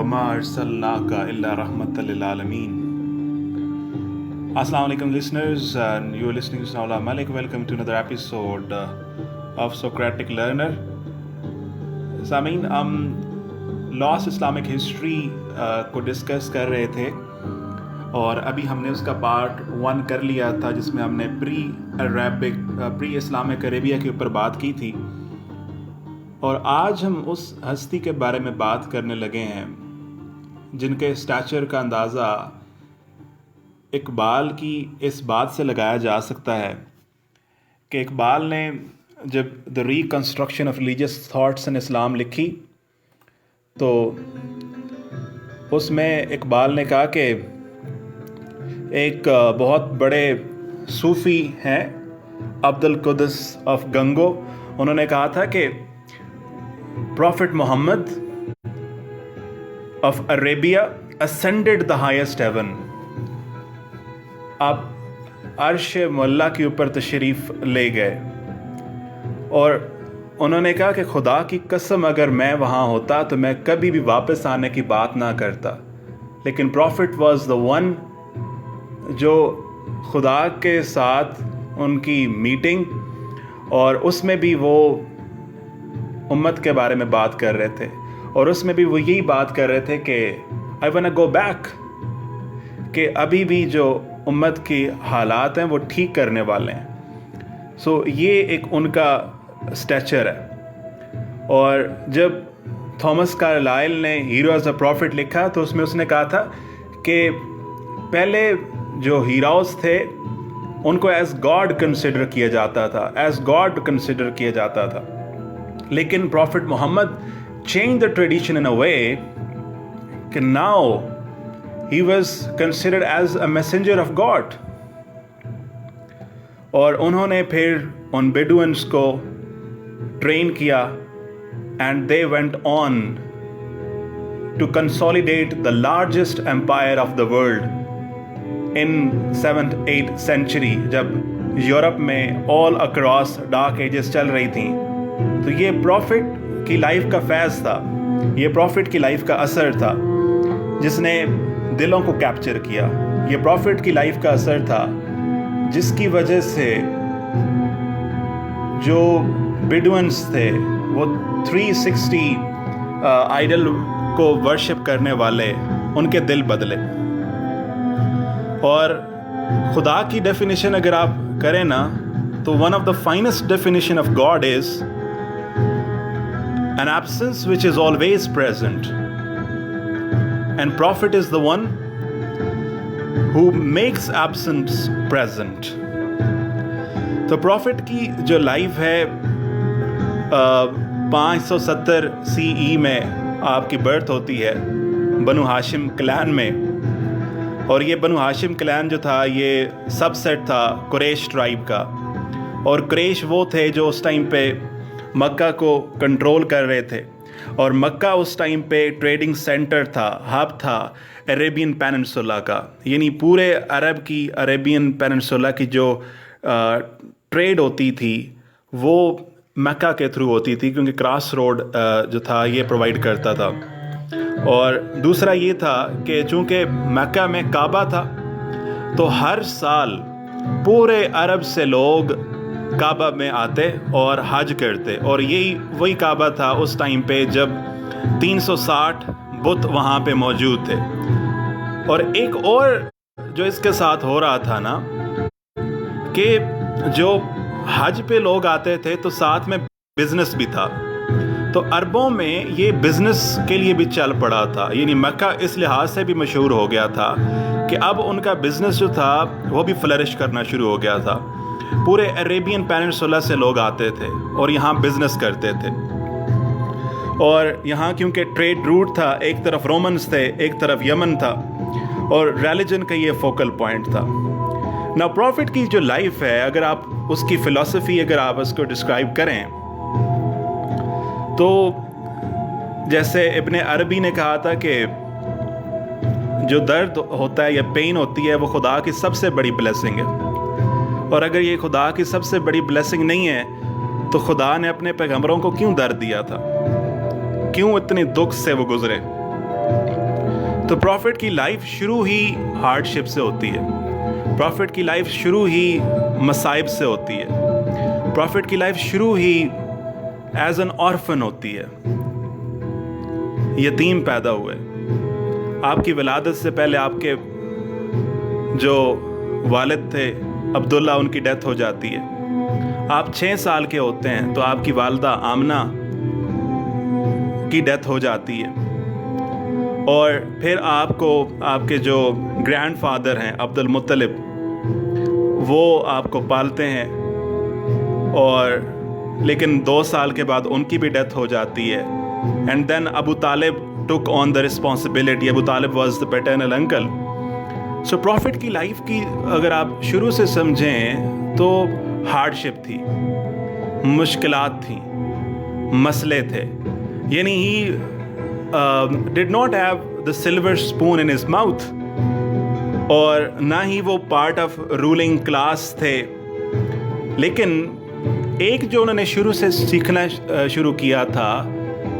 وما ارسلناک الا رحمۃ للعالمین. Assalamu alaikum listeners, and you are listening to Saula Malik. Welcome to another episode of Socratic Learner. سامعین، ہم last Islamic history کو discuss کر رہے تھے اور ابھی ہم نے اس کا پارٹ 1 کر لیا تھا، جس میں ہم نے پری اسلامک عربیہ کے اوپر بات کی تھی، اور آج ہم اس ہستی کے بارے میں بات کرنے لگے ہیں جن کے اسٹیچر کا اندازہ اقبال کی اس بات سے لگایا جا سکتا ہے کہ اقبال نے جب the reconstruction of religious thoughts in Islam لکھی تو اس میں اقبال نے کہا کہ ایک بہت بڑے صوفی ہیں عبد القدس آف گنگو، انہوں نے کہا تھا کہ prophet Muhammad of Arabia ascended the highest heaven. آپ عرش معلی کے اوپر تشریف لے گئے، اور انہوں نے کہا کہ خدا کی قسم اگر میں وہاں ہوتا تو میں کبھی بھی واپس آنے کی بات نہ کرتا، لیکن پروفٹ واز دا ون جو خدا کے ساتھ ان کی میٹنگ، اور اس میں بھی وہ امت کے بارے میں بات کر رہے تھے، اور اس میں بھی وہ یہی بات کر رہے تھے کہ I wanna go back، کہ ابھی بھی جو امت کی حالات ہیں وہ ٹھیک کرنے والے ہیں. سو یہ ایک ان کا اسٹیچر ہے. اور جب تھامس کارلائل نے ہیرو ایز اے پروفٹ لکھا تو اس میں اس نے کہا تھا کہ پہلے جو ہیروز تھے ان کو ایز گاڈ کنسیڈر کیا جاتا تھا، لیکن prophet Muhammad change the tradition in a way that now he was considered as a messenger of God. اور انہوں نے پھر ان بیڈوئنس کو ٹرین کیا، and they went on to consolidate the largest empire of the world in 7th 8th century, جب یورپ میں آل اکراس ڈارک ایجز چل رہی تھیں. تو یہ پروفٹ کی لائف کا فیض تھا، یہ پروفٹ کی لائف کا اثر تھا جس نے دلوں کو کیپچر کیا. یہ پروفٹ کی لائف کا اثر تھا جس کی وجہ سے جو بیڈوئنس تھے وہ 360 آئیڈل کو ورشپ کرنے والے، ان کے دل بدلے. اور خدا کی ڈیفینیشن اگر آپ کریں نا تو one of the finest definition of God is an absence which is always present, and prophet is the one who makes absence present. تو prophet کی جو لائف ہے 570 CE میں آپ کی برتھ ہوتی ہے بنو ہاشم کلان میں، اور یہ بنو ہاشم کلان جو تھا یہ سب سیٹ تھا قریش ٹرائب کا، اور قریش وہ تھے جو اس ٹائم پہ مکہ کو کنٹرول کر رہے تھے، اور مکہ اس ٹائم پہ ٹریڈنگ سینٹر تھا، ہب تھا عربین پیننسولا کا، یعنی پورے عربین پیننسولا کی جو ٹریڈ ہوتی تھی وہ مکہ کے تھرو ہوتی تھی، کیونکہ کراس روڈ جو تھا یہ پرووائڈ کرتا تھا. اور دوسرا یہ تھا کہ چونکہ مکہ میں کعبہ تھا تو ہر سال پورے عرب سے لوگ کعبہ میں آتے اور حج کرتے، اور یہی وہی کعبہ تھا اس ٹائم پہ جب 360 بت وہاں پہ موجود تھے. اور ایک اور جو اس کے ساتھ ہو رہا تھا نا کہ جو حج پہ لوگ آتے تھے تو ساتھ میں بزنس بھی تھا، تو عربوں میں یہ بزنس کے لیے بھی چل پڑا تھا، یعنی مکہ اس لحاظ سے بھی مشہور ہو گیا تھا کہ اب ان کا بزنس جو تھا وہ بھی فلرش کرنا شروع ہو گیا تھا. پورے عربین پیننسولا سے لوگ آتے تھے اور یہاں بزنس کرتے تھے، اور یہاں کیونکہ ٹریڈ روٹ تھا، ایک طرف رومنز تھے ایک طرف یمن تھا، اور ریلیجن کا یہ فوکل پوائنٹ تھا. نا پروفٹ کی جو لائف ہے، اگر آپ اس کی فلسفی اگر آپ اس کو ڈسکرائب کریں تو جیسے ابن عربی نے کہا تھا کہ جو درد ہوتا ہے یا پین ہوتی ہے وہ خدا کی سب سے بڑی بلیسنگ ہے، اور اگر یہ خدا کی سب سے بڑی بلیسنگ نہیں ہے تو خدا نے اپنے پیغمبروں کو کیوں درد دیا تھا، کیوں اتنے دکھ سے وہ گزرے. تو پروفٹ کی لائف شروع ہی ہارڈ شپ سے ہوتی ہے، پروفٹ کی لائف شروع ہی مصائب سے ہوتی ہے، پروفٹ کی لائف شروع ہی ایز این آرفن ہوتی ہے، یتیم پیدا ہوئے۔ آپ کی ولادت سے پہلے آپ کے جو والد تھے عبداللہ، ان کی ڈیتھ ہو جاتی ہے۔ آپ 6 سال کے ہوتے ہیں تو آپ کی والدہ آمنہ کی ڈیتھ ہو جاتی ہے، اور پھر آپ کو آپ کے جو گرینڈ فادر ہیں عبد المطلب، وہ آپ کو پالتے ہیں، اور لیکن 2 سال کے بعد ان کی بھی ڈیتھ ہو جاتی ہے۔ اینڈ دین ابو طالب ٹک آن دا responsibility, Abu Talib was the paternal uncle. So prophet کی لائف کی اگر آپ شروع سے سمجھیں تو ہارڈ شپ تھی، مشکلات تھیں، مسئلے تھے، یعنی ہی did not have the silver spoon in his mouth، اور نہ ہی وہ پارٹ آف رولنگ کلاس تھے، لیکن ایک جو انہوں نے شروع سے سیکھنا شروع کیا تھا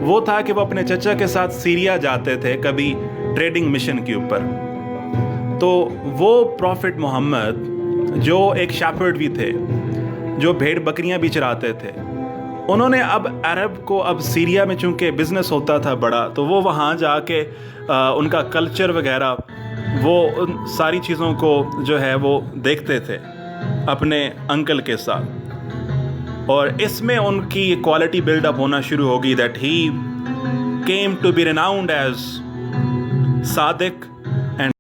وہ تھا کہ وہ اپنے چچا کے ساتھ سیریا جاتے تھے کبھی ٹریڈنگ مشن کے اوپر۔ تو وہ پروفٹ محمد جو ایک شیپرڈ بھی تھے، جو بھیڑ بکریاں بھی چراتے تھے، انہوں نے اب عرب کو، اب سیریا میں چونکہ بزنس ہوتا تھا بڑا، تو وہ وہاں جا کے ان کا کلچر وغیرہ، وہ ان ساری چیزوں کو جو ہے وہ دیکھتے تھے اپنے انکل کے ساتھ، اور اس میں ان کی کوالٹی بلڈ اپ ہونا شروع ہوگی that he came to be renowned as Sadiq and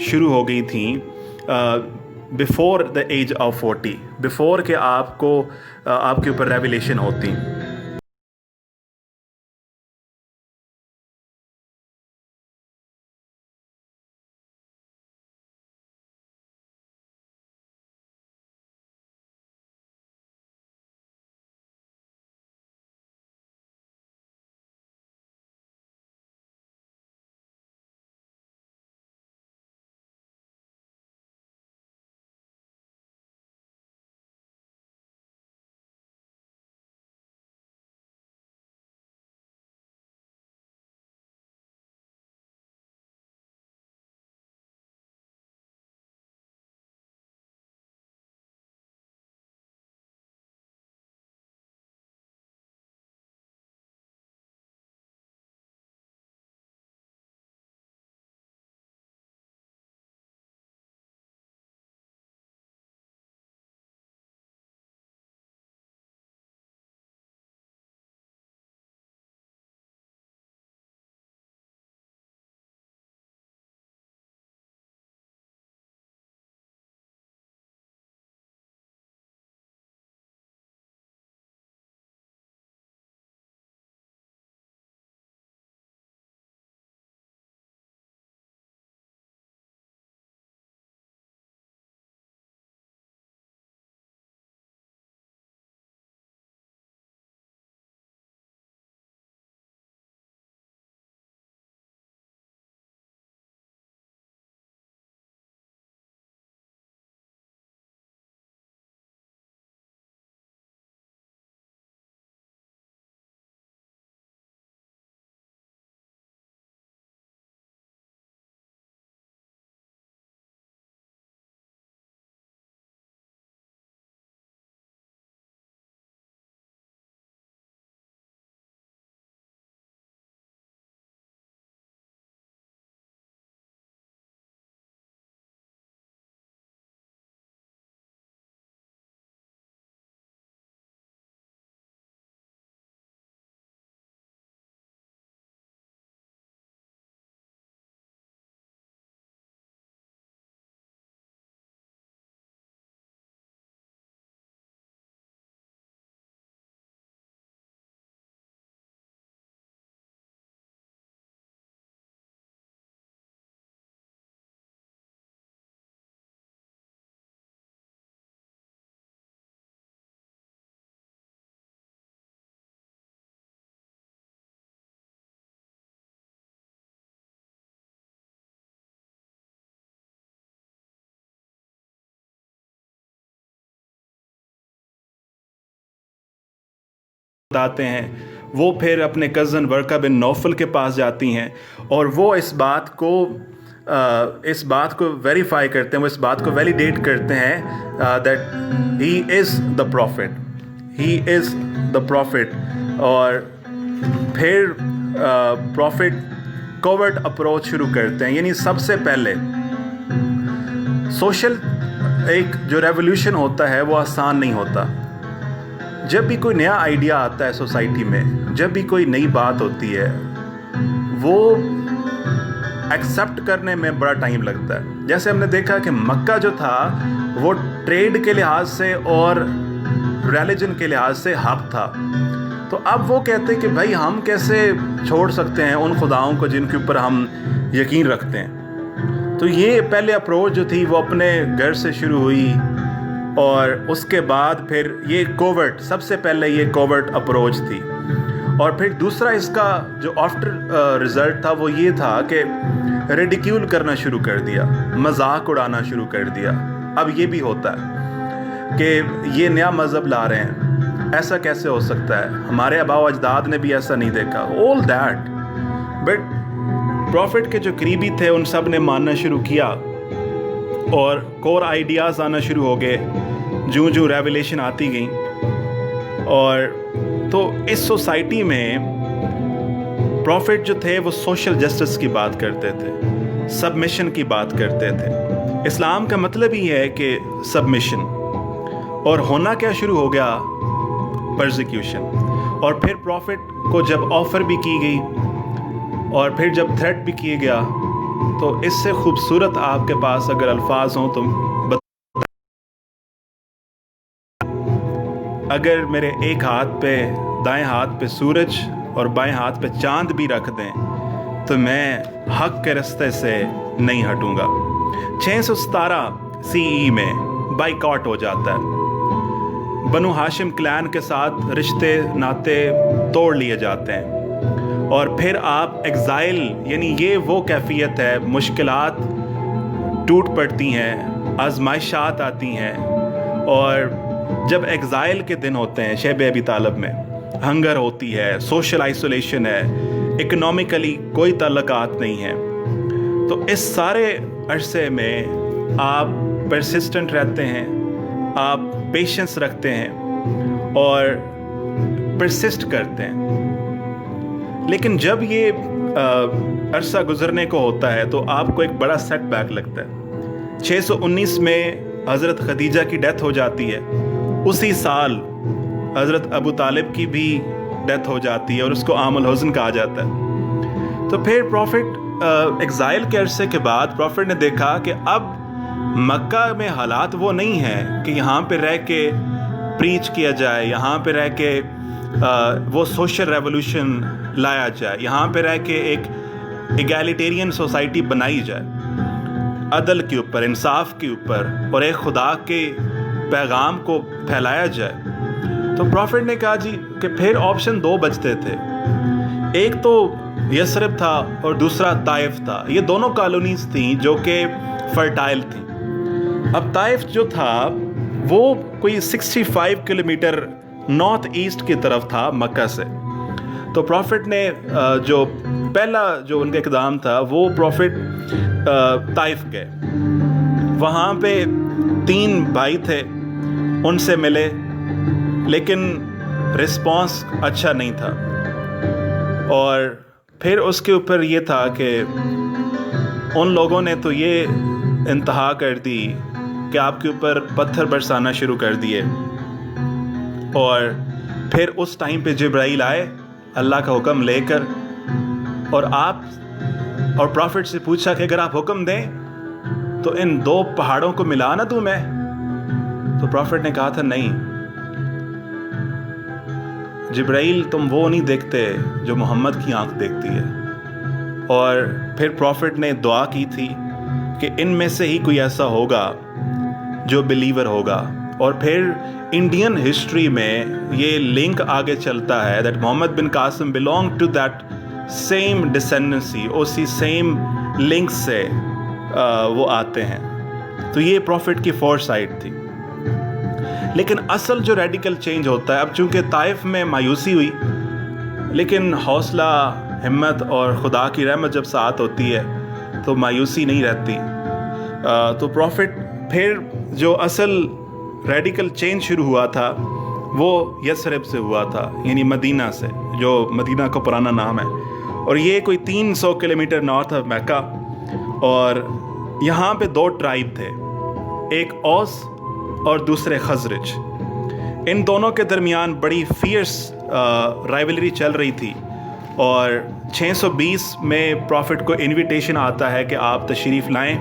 شروع ہو گئی تھیں before the age of 40, before کہ آپ کے اوپر ریویلیشن ہوتی. آتے ہیں وہ پھر اپنے کزن ورقہ بن نوفل کے پاس جاتی ہیں اور وہ اس بات کو ویریفائی کرتے ہیں, وہ اس بات کو ویلیڈیٹ کرتے ہیں that he is the profit, اور پھر پروفٹ کوورٹ اپروچ شروع کرتے ہیں. یعنی سب سے پہلے سوشل ایک جو ریولیوشن ہوتا ہے وہ آسان نہیں ہوتا. جب بھی کوئی نیا آئیڈیا آتا ہے سوسائٹی میں, جب بھی کوئی نئی بات ہوتی ہے, وہ ایکسیپٹ کرنے میں بڑا ٹائم لگتا ہے. جیسے ہم نے دیکھا کہ مکہ جو تھا وہ ٹریڈ کے لحاظ سے اور ریلیجن کے لحاظ سے ہب تھا, تو اب وہ کہتے ہیں کہ بھائی ہم کیسے چھوڑ سکتے ہیں ان خداؤں کو جن کے اوپر ہم یقین رکھتے ہیں. تو یہ پہلے اپروچ جو تھی وہ اپنے گھر سے شروع ہوئی, اور اس کے بعد پھر یہ کوورٹ, سب سے پہلے یہ کوورٹ اپروچ تھی. اور پھر دوسرا اس کا جو آفٹر رزلٹ تھا وہ یہ تھا کہ ریڈیکیول کرنا شروع کر دیا, مذاق اڑانا شروع کر دیا. اب یہ بھی ہوتا ہے کہ یہ نیا مذہب لا رہے ہیں, ایسا کیسے ہو سکتا ہے, ہمارے آباء و اجداد نے بھی ایسا نہیں دیکھا, all that. بٹ پروفٹ کے جو قریبی تھے ان سب نے ماننا شروع کیا, اور کور آئیڈیاز آنا شروع ہو گئے جو ریویلیشن آتی گئیں. اور تو اس سوسائٹی میں پروفٹ جو تھے وہ سوشل جسٹس کی بات کرتے تھے, سبمیشن کی بات کرتے تھے. اسلام کا مطلب ہی ہے کہ سبمیشن, اور ہونا کیا شروع ہو گیا, پرزیکیوشن. اور پھر پروفٹ کو جب آفر بھی کی گئی اور پھر جب تھریٹ بھی کیا گیا, تو اس سے خوبصورت آپ کے پاس اگر الفاظ ہوں تو اگر میرے ایک ہاتھ پہ دائیں ہاتھ پہ سورج اور بائیں ہاتھ پہ چاند بھی رکھ دیں تو میں حق کے رستے سے نہیں ہٹوں گا۔ 617 CE میں بائیکاٹ ہو جاتا ہے، بنو ہاشم کلان کے ساتھ رشتے ناطے توڑ لیے جاتے ہیں، اور پھر آپ ایگزائل، یعنی یہ وہ کیفیت ہے، مشکلات ٹوٹ پڑتی ہیں، آزمائشات آتی ہیں، اور جب ایگزائل کے دن ہوتے ہیں شیب ابی طالب میں، ہنگر ہوتی ہے، سوشل آئسولیشن ہے، اکنومیکلی کوئی تعلقات نہیں ہیں، تو اس سارے عرصے میں آپ پرسسٹنٹ رہتے ہیں، آپ پیشنس رکھتے ہیں اور پرسسٹ کرتے ہیں۔ لیکن جب یہ عرصہ گزرنے کو ہوتا ہے تو آپ کو ایک بڑا سیٹ بیک لگتا ہے۔ 619 میں حضرت خدیجہ کی ڈیتھ ہو جاتی ہے، اسی سال حضرت ابو طالب کی بھی ڈیتھ ہو جاتی ہے اور اس کو عام الحزن کہا جاتا ہے۔ تو پھر پروفٹ ایگزائل کے عرصے کے بعد پروفٹ نے دیکھا کہ اب مکہ میں حالات وہ نہیں ہیں کہ یہاں پہ رہ کے پریچ کیا جائے، یہاں پہ رہ کے وہ سوشل ریولوشن لایا جائے، یہاں پہ رہ کے ایک ایگیلیٹیرین سوسائٹی بنائی جائے، عدل کے اوپر، انصاف کے اوپر، اور ایک خدا کے پیغام کو پھیلایا جائے۔ تو پروفٹ نے کہا جی کہ پھر آپشن دو بچتے تھے، ایک تو یثرب تھا اور دوسرا طائف تھا۔ یہ دونوں کالونیز تھیں جو کہ فرٹائل تھیں۔ اب طائف جو تھا وہ کوئی 65 کلومیٹر نارتھ ایسٹ کی طرف تھا مکہ سے۔ تو پروفٹ نے جو پہلا جو ان کا اقدام تھا وہ پروفٹ طائف گئے، وہاں پہ 3 بھائی تھے، ان سے ملے، لیکن رسپانس اچھا نہیں تھا، اور پھر اس کے اوپر یہ تھا کہ ان لوگوں نے تو یہ انتہا کر دی کہ آپ کے اوپر پتھر برسانا شروع کر دیے، اور پھر اس ٹائم پہ جبرائیل آئے اللہ کا حکم لے کر، اور پروفٹ سے پوچھا کہ اگر آپ حکم دیں تو ان 2 پہاڑوں کو ملا نہ دوں میں؟ تو پروفٹ نے کہا تھا نہیں جبرائیل، تم وہ نہیں دیکھتے جو محمد کی آنکھ دیکھتی ہے۔ اور پھر پروفٹ نے دعا کی تھی کہ ان میں سے ہی کوئی ایسا ہوگا جو بلیور ہوگا، اور پھر انڈین ہسٹری میں یہ لنک آگے چلتا ہے that Muhammad bin Qasim belong to that same descendancy، اسی سیم لنک سے وہ آتے ہیں۔ تو یہ پروفٹ کی فور سائٹ تھی۔ لیکن اصل جو ریڈیکل چینج ہوتا ہے، اب چونکہ طائف میں مایوسی ہوئی، لیکن حوصلہ، ہمت اور خدا کی رحمت جب ساتھ ہوتی ہے تو مایوسی نہیں رہتی۔ تو پروفٹ پھر جو اصل ریڈیکل چینج شروع ہوا تھا وہ یثرب سے ہوا تھا، یعنی مدینہ سے، جو مدینہ کا پرانا نام ہے، اور یہ کوئی 300 کلومیٹر نارتھ آف مکہ، اور یہاں پہ 2 ٹرائب تھے، ایک اوس اور دوسرے خزرج۔ ان دونوں کے درمیان بڑی فیئرس رائیولری چل رہی تھی، اور 620 میں پروفٹ کو انویٹیشن آتا ہے کہ آپ تشریف لائیں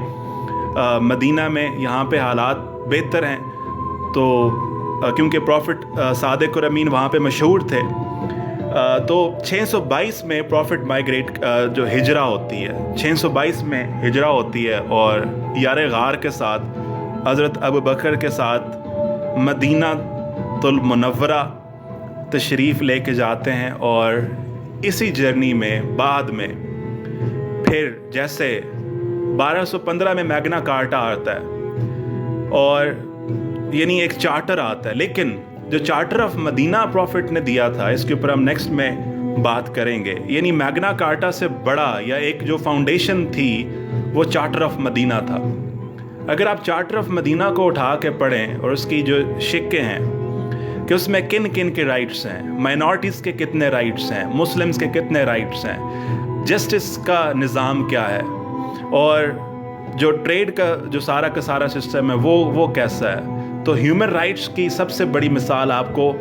مدینہ میں، یہاں پہ حالات بہتر ہیں۔ تو کیونکہ پروفٹ صادق اور امین وہاں پہ مشہور تھے، تو 622 میں پروفٹ مائیگریٹ جو ہجرہ ہوتی ہے، 622 میں ہجرہ ہوتی ہے، اور یار غار کے ساتھ حضرت ابو بکر کے ساتھ مدینہ المنورہ تشریف لے کے جاتے ہیں، اور اسی جرنی میں بعد میں پھر جیسے 1215 میں میگنا کارٹا آتا ہے، اور یعنی ایک چارٹر آتا ہے، لیکن جو چارٹر آف مدینہ پروفٹ نے دیا تھا، اس کے اوپر ہم نیکسٹ میں بات کریں گے، یعنی میگنا کارٹا سے بڑا یا ایک جو فاؤنڈیشن تھی وہ چارٹر آف مدینہ تھا۔ اگر آپ چارٹر آف مدینہ کو اٹھا کے پڑھیں اور اس کی جو شقیں ہیں کہ اس میں کن کن کے رائٹس ہیں، مائنورٹیز کے کتنے رائٹس ہیں، مسلمز کے کتنے رائٹس ہیں، جسٹس کا نظام کیا ہے، اور جو ٹریڈ کا جو سارا کا سارا سسٹم ہے وہ کیسا ہے، تو ہیومن رائٹس کی سب سے بڑی مثال آپ کو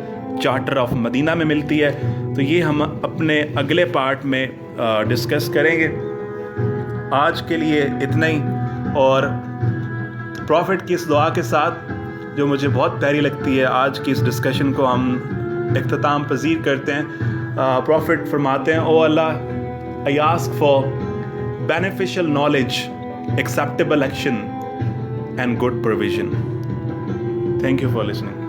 چارٹر آف مدینہ میں ملتی ہے۔ تو یہ ہم اپنے اگلے پارٹ میں ڈسکس کریں گے۔ آج کے لیے اتنا ہی، اور پروفٹ کی اس دعا کے ساتھ جو مجھے بہت پیاری لگتی ہے. آج کی اس ڈسکشن کو ہم اختتام پذیر کرتے ہیں. پروفٹ فرماتے ہیں, او اللہ, I ask for beneficial knowledge, acceptable action and good provision. Thank you for listening.